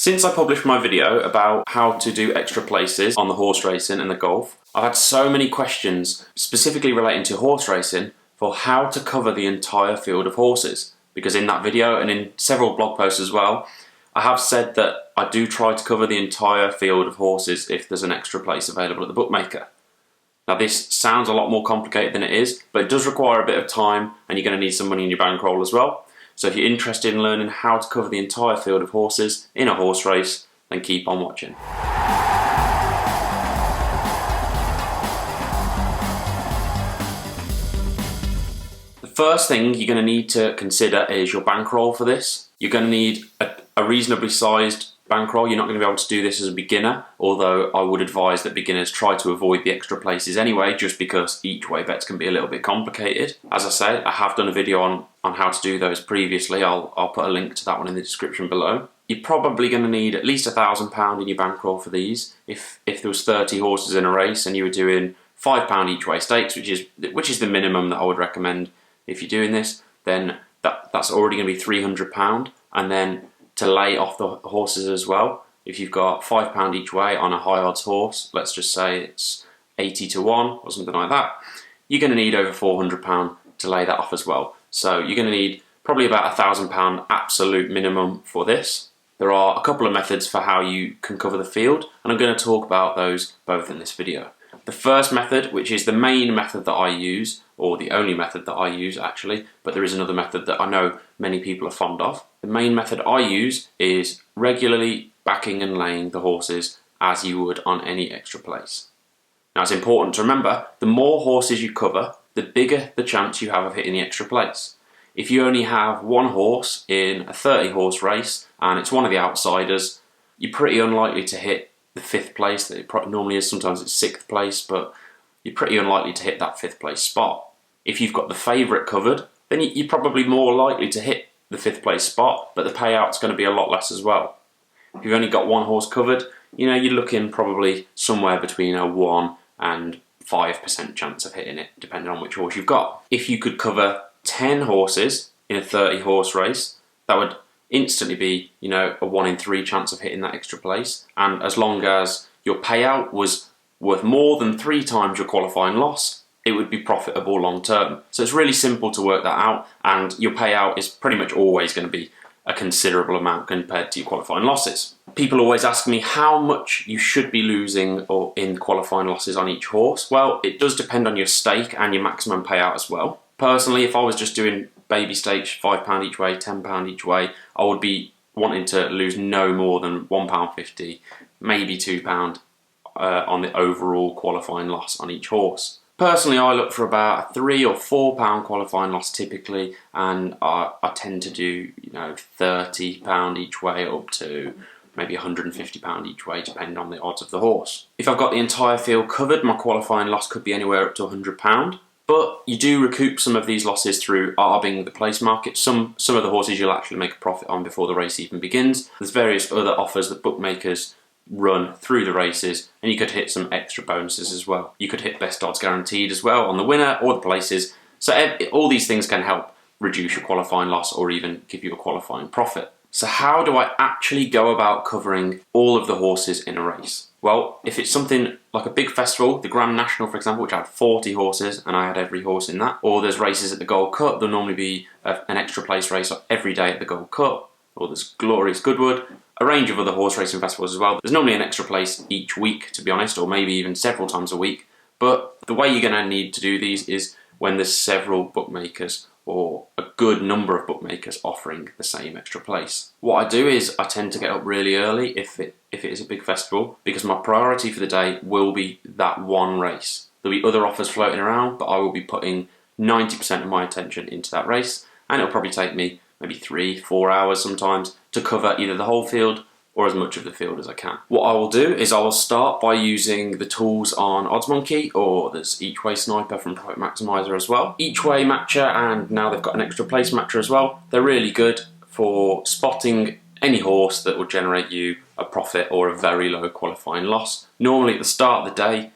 Since I published my video about how to do extra places on the horse racing and the golf, I've had so many questions specifically relating to horse racing for how to cover the entire field of horses. Because in that video and in several blog posts as well, I have said that I do try to cover the entire field of horses if there's an extra place available at the bookmaker. Now this sounds a lot more complicated than it is, but it does require a bit of time and you're going to need some money in your bankroll as well. So if you're interested in learning how to cover the entire field of horses in a horse race, then keep on watching. The first thing you're going to need to consider is your bankroll for this. You're going to need a reasonably sized bankroll. You're not going to be able to do this as a beginner, although I would advise that beginners try to avoid the extra places anyway, just because each way bets can be a little bit complicated. As I say, I have done a video on how to do those previously. I'll put a link to that one in the description below. You're probably going to need at least £1,000 in your bankroll for these. If there was 30 horses in a race and you were doing £5 each way stakes, which is the minimum that I would recommend if you're doing this, then that's already going to be £300. And then to lay off the horses as well, if you've got £5 each way on a high odds horse, let's just say it's 80 to 1 or something like that, you're going to need over £400 to lay that off as well. So you're going to need probably about £1,000 absolute minimum for this. There are a couple of methods for how you can cover the field, and I'm going to talk about those both in this video. The first method, which is the main method that I use, or the only method that I use actually, but there is another method that I know many people are fond of. The main method I use is regularly backing and laying the horses as you would on any extra place. Now it's important to remember, the more horses you cover, the bigger the chance you have of hitting the extra place. If you only have one horse in a 30 horse race and it's one of the outsiders, you're pretty unlikely to hit the 5th place that it normally is. Sometimes it's 6th place, but you're pretty unlikely to hit that 5th place spot. If you've got the favourite covered, then you're probably more likely to hit the 5th place spot, but the payout's going to be a lot less as well. If you've only got one horse covered, you're looking probably somewhere between a 1 and 5% chance of hitting it, depending on which horse you've got. If you could cover 10 horses in a 30 horse race, that would instantly be, a 1 in 3 chance of hitting that extra place. And as long as your payout was worth more than 3 times your qualifying loss, it would be profitable long term. So it's really simple to work that out, and your payout is pretty much always going to be a considerable amount compared to your qualifying losses. People always ask me how much you should be losing or in qualifying losses on each horse. Well, it does depend on your stake and your maximum payout as well. Personally, if I was just doing baby stakes, £5 each way, £10 each way, I would be wanting to lose no more than £1.50, maybe £2 on the overall qualifying loss on each horse. Personally, I look for about a £3 or £4 qualifying loss typically, and I tend to do £30 each way up to maybe £150 each way, depending on the odds of the horse. If I've got the entire field covered, my qualifying loss could be anywhere up to £100. But you do recoup some of these losses through arbing the place market. Some of the horses you'll actually make a profit on before the race even begins. There's various other offers that bookmakers run through the races, and you could hit some extra bonuses as well. You could hit best odds guaranteed as well on the winner or the places. So all these things can help reduce your qualifying loss or even give you a qualifying profit. So how do I actually go about covering all of the horses in a race? Well, if it's something like a big festival, the Grand National for example, which had 40 horses and I had every horse in that, or there's races at the Gold Cup, there'll normally be an extra place race every day at the Gold Cup, or there's Glorious Goodwood, a range of other horse racing festivals as well. There's normally an extra place each week, to be honest, or maybe even several times a week. But the way you're going to need to do these is when there's several bookmakers or a good number of bookmakers offering the same extra place. What I do is I tend to get up really early if it is a big festival, because my priority for the day will be that one race. There'll be other offers floating around, but I will be putting 90% of my attention into that race, and it'll probably take me maybe 3-4 hours sometimes to cover either the whole field or as much of the field as I can. What I will do is I will start by using the tools on OddsMonkey, or there's Each Way Sniper from Profit Maximizer as well. Each Way Matcher, and now they've got an extra place matcher as well. They're really good for spotting any horse that will generate you a profit or a very low qualifying loss. Normally at the start of the day,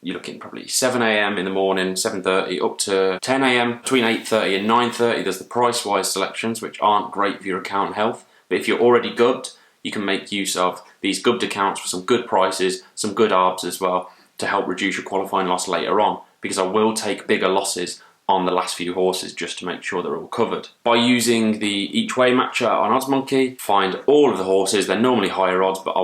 you're looking probably 7 AM in the morning, 7:30 up to 10 AM. Between 8:30 and 9:30 there's the price-wise selections, which aren't great for your account health, but if you're already gubbed, you can make use of these gubbed accounts for some good prices, some good arbs as well, to help reduce your qualifying loss later on, because I will take bigger losses on the last few horses just to make sure they're all covered. By using the each way matcher on OddsMonkey, find all of the horses. They're normally higher odds, but I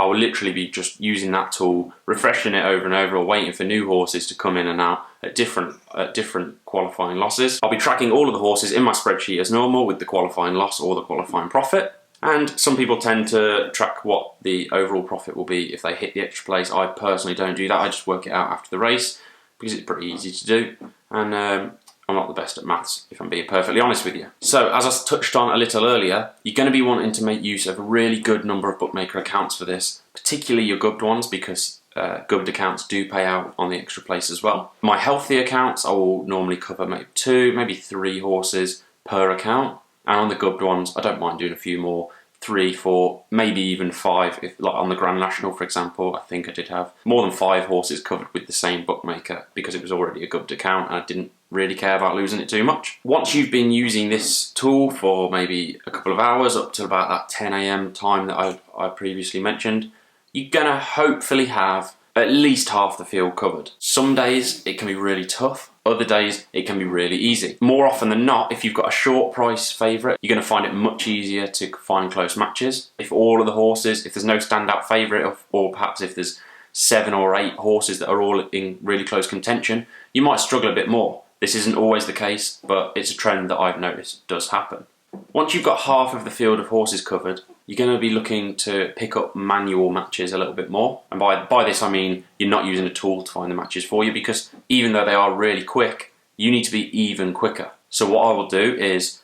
will literally be just using that tool, refreshing it over and over, or waiting for new horses to come in and out at different qualifying losses. I'll be tracking all of the horses in my spreadsheet as normal with the qualifying loss or the qualifying profit. And some people tend to track what the overall profit will be if they hit the extra place. I personally don't do that. I just work it out after the race because it's pretty easy to do. And I'm not the best at maths, if I'm being perfectly honest with you. So, as I touched on a little earlier, you're going to be wanting to make use of a really good number of bookmaker accounts for this, particularly your gubbed ones, because gubbed accounts do pay out on the extra place as well. My healthy accounts, I will normally cover maybe 2, maybe 3 horses per account. And on the gubbed ones, I don't mind doing a few more, 3, 4, maybe even 5. If, like on the Grand National, for example, I think I did have more than 5 horses covered with the same bookmaker because it was already a gubbed account and I didn't really care about losing it too much. Once you've been using this tool for maybe a couple of hours, up to about that 10 AM time that I previously mentioned, you're gonna hopefully have at least half the field covered. Some days it can be really tough. Other days it can be really easy. More often than not, if you've got a short price favourite, you're going to find it much easier to find close matches. If all of the horses, if there's no standout favourite, or perhaps if there's 7 or 8 horses that are all in really close contention, you might struggle a bit more. This isn't always the case, but it's a trend that I've noticed does happen. Once you've got half of the field of horses covered, you're going to be looking to pick up manual matches a little bit more. And by this I mean you're not using a tool to find the matches for you, because even though they are really quick, you need to be even quicker. So what I will do is,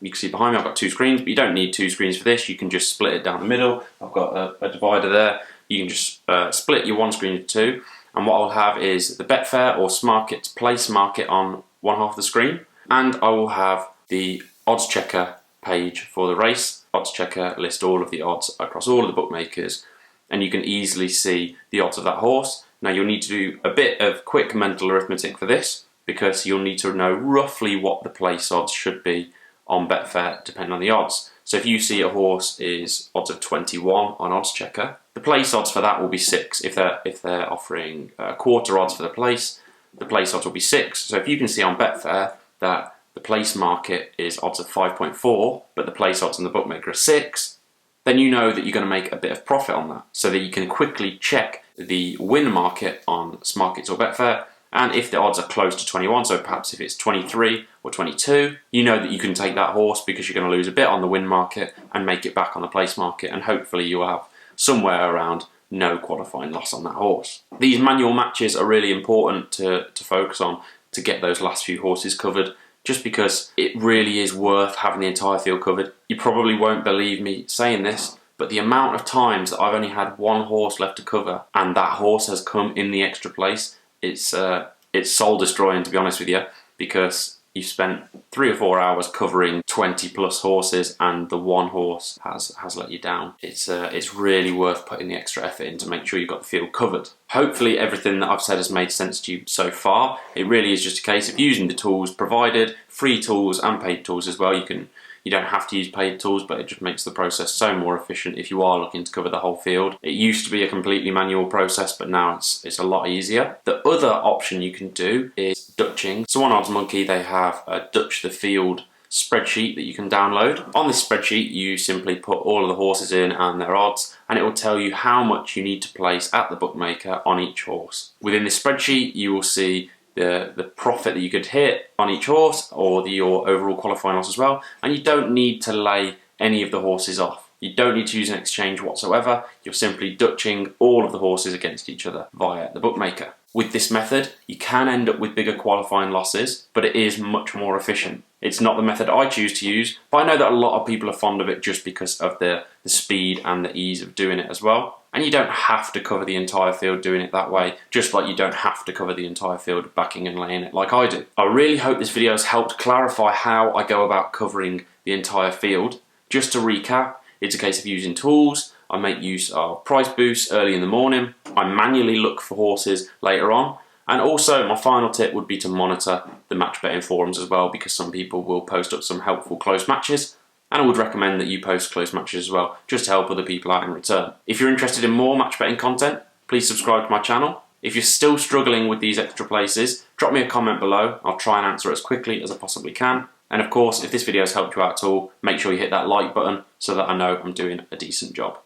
you can see behind me I've got 2 screens, but you don't need 2 screens for this. You can just split it down the middle. I've got a divider there. You can just split your one screen into 2. And what I'll have is the Betfair or Smarket's place market on one half of the screen. And I will have the odds checker page for the race. Odds checker lists all of the odds across all of the bookmakers, and you can easily see the odds of that horse. Now you'll need to do a bit of quick mental arithmetic for this, because you'll need to know roughly what the place odds should be on Betfair depending on the odds. So if you see a horse is odds of 21 on odds checker, the place odds for that will be 6. If they're offering quarter odds for the place odds will be 6. So if you can see on Betfair that the place market is odds of 5.4, but the place odds on the bookmaker are 6, then you know that you're going to make a bit of profit on that, so that you can quickly check the win market on Smarkets or Betfair, and if the odds are close to 21, so perhaps if it's 23 or 22, you know that you can take that horse because you're going to lose a bit on the win market and make it back on the place market, and hopefully you'll have somewhere around no qualifying loss on that horse. These manual matches are really important to focus on to get those last few horses covered, just because it really is worth having the entire field covered. You probably won't believe me saying this, but the amount of times that I've only had one horse left to cover and that horse has come in the extra place, it's soul destroying, to be honest with you, because you've spent 3 or 4 hours covering 20 plus horses and the one horse has let you down. It's really worth putting the extra effort in to make sure you've got the field covered. Hopefully everything that I've said has made sense to you so far. It really is just a case of using the tools provided, free tools and paid tools as well. You don't have to use paid tools, but it just makes the process so more efficient if you are looking to cover the whole field. It used to be a completely manual process, but now it's a lot easier. The other option you can do is Dutching. So on OddsMonkey they have a Dutch the Field spreadsheet that you can download. On this spreadsheet you simply put all of the horses in and their odds, and it will tell you how much you need to place at the bookmaker on each horse. Within this spreadsheet you will see the profit that you could hit on each horse, or your overall qualifying loss as well, and you don't need to lay any of the horses off. You don't need to use an exchange whatsoever. You're simply Dutching all of the horses against each other via the bookmaker. With this method, you can end up with bigger qualifying losses, but it is much more efficient. It's not the method I choose to use, but I know that a lot of people are fond of it just because of the speed and the ease of doing it as well. And you don't have to cover the entire field doing it that way, just like you don't have to cover the entire field backing and laying it like I do. I really hope this video has helped clarify how I go about covering the entire field. Just to recap, it's a case of using tools. I make use of price boosts early in the morning. I manually look for horses later on. And also my final tip would be to monitor the match betting forums as well, because some people will post up some helpful close matches. and I would recommend that you post close matches as well, just to help other people out in return. If you're interested in more match betting content, please subscribe to my channel. If you're still struggling with these extra places, drop me a comment below. I'll try and answer it as quickly as I possibly can. And of course, if this video has helped you out at all, make sure you hit that like button so that I know I'm doing a decent job.